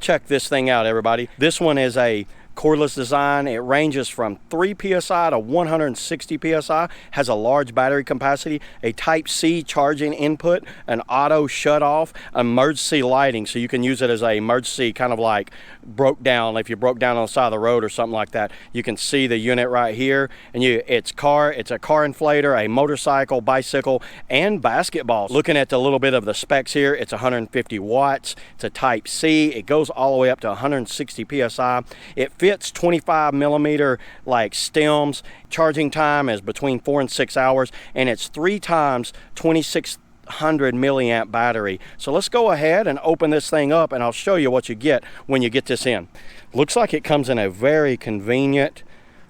check this thing out, everybody. This one is a cordless design. It ranges from 3 psi to 160 psi, has a large battery capacity, a Type-C charging input, an auto shut off, emergency lighting, so you can use it as a emergency, kind of like broke down, if you broke down on the side of the road or something like that. You can see the unit right here, and it's a car inflator, a motorcycle, bicycle, and basketball. Looking at the little bit of the specs here, it's 150 watts, it's a Type-C, it goes all the way up to 160 psi. It fits 25 millimeter like stems. Charging time is between 4 and 6 hours, and it's 3 times 2600 milliamp battery. So let's go ahead and open this thing up, and I'll show you what you get when you get this in. Looks like it comes in a very convenient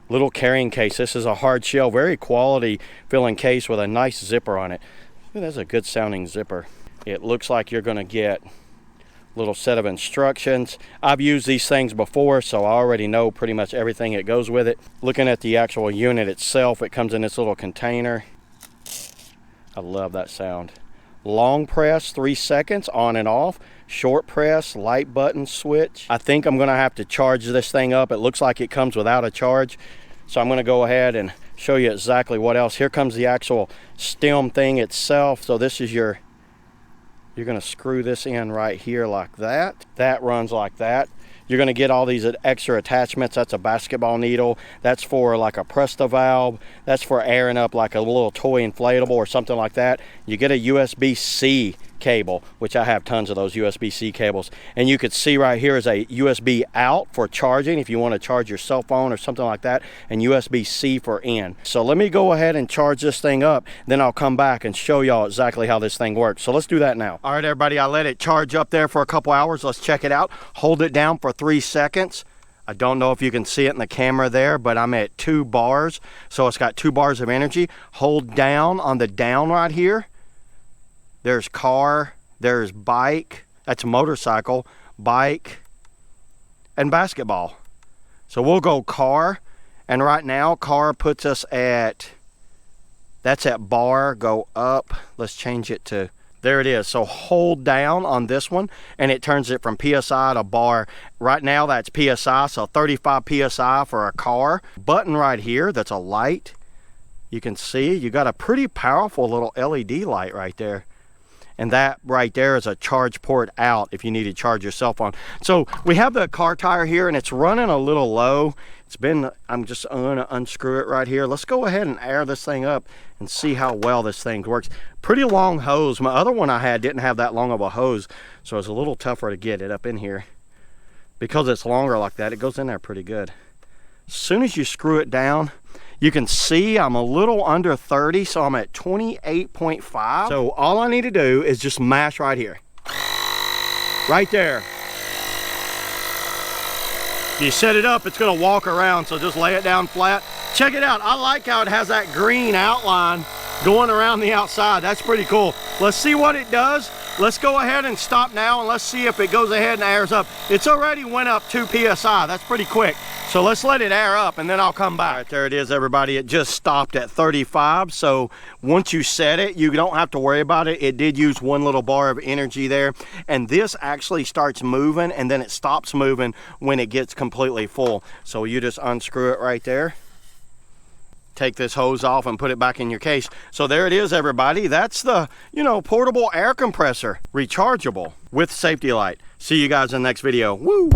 little carrying case. This is a hard shell, very quality filling case with a nice zipper on it. Ooh, that's a good sounding zipper. It looks like you're going to get little set of instructions. I've used these things before, so I already know pretty much everything that goes with it. Looking at the actual unit itself, it comes in this little container. I love that sound. Long press, 3 seconds, on and off. Short press, light button switch. I think I'm gonna have to charge this thing up. It looks like it comes without a charge, so I'm gonna go ahead and show you exactly what else. Here comes the actual stem thing itself. So this is you're going to screw this in right here like that. That runs like that. You're going to get all these extra attachments. That's a basketball needle. That's for like a Presto valve. That's for airing up like a little toy inflatable or something like that. You get a USB-C cable, which I have tons of those USB-C cables. And you could see right here is a USB out for charging if you want to charge your cell phone or something like that, and USB-C for in. So let me go ahead and charge this thing up, then I'll come back and show y'all exactly how this thing works. So let's do that now. All right, everybody, I let it charge up there for a couple hours. Let's check it out. Hold it down for 3 seconds. I don't know if you can see it in the camera there, but I'm at 2 bars. So it's got 2 bars of energy. Hold down on the down right here. There's car, there's bike, that's motorcycle, bike, and basketball. So we'll go car, and right now car puts us at, that's at bar, go up. Let's change it to, there it is. So hold down on this one, and it turns it from PSI to bar. Right now that's PSI, so 35 PSI for a car. Button right here, that's a light. You can see, you got a pretty powerful little LED light right there. And that right there is a charge port out if you need to charge your cell phone. So we have the car tire here, and it's running a little low. It's been, I'm just gonna unscrew it right here. Let's go ahead and air this thing up and see how well this thing works. Pretty long hose. My other one I had didn't have that long of a hose, so it's a little tougher to get it up in here. Because it's longer like that, it goes in there pretty good. As soon as you screw it down, you can see I'm a little under 30, so I'm at 28.5. So all I need to do is just mash right here. Right there. If you set it up, it's gonna walk around, so just lay it down flat. Check it out, I like how it has that green outline going around the outside. That's pretty cool. Let's see what it does. Let's go ahead and stop now, and let's see if it goes ahead and airs up. It's already went up 2 PSI, that's pretty quick. So let's let it air up, and then I'll come back. All right, there it is, everybody. It just stopped at 35, so once you set it, you don't have to worry about it. It did use 1 little bar of energy there, and this actually starts moving, and then it stops moving when it gets completely full. So you just unscrew it right there. Take this hose off and put it back in your case. So there it is, everybody. That's the, portable air compressor, rechargeable with safety light. See you guys in the next video. Woo!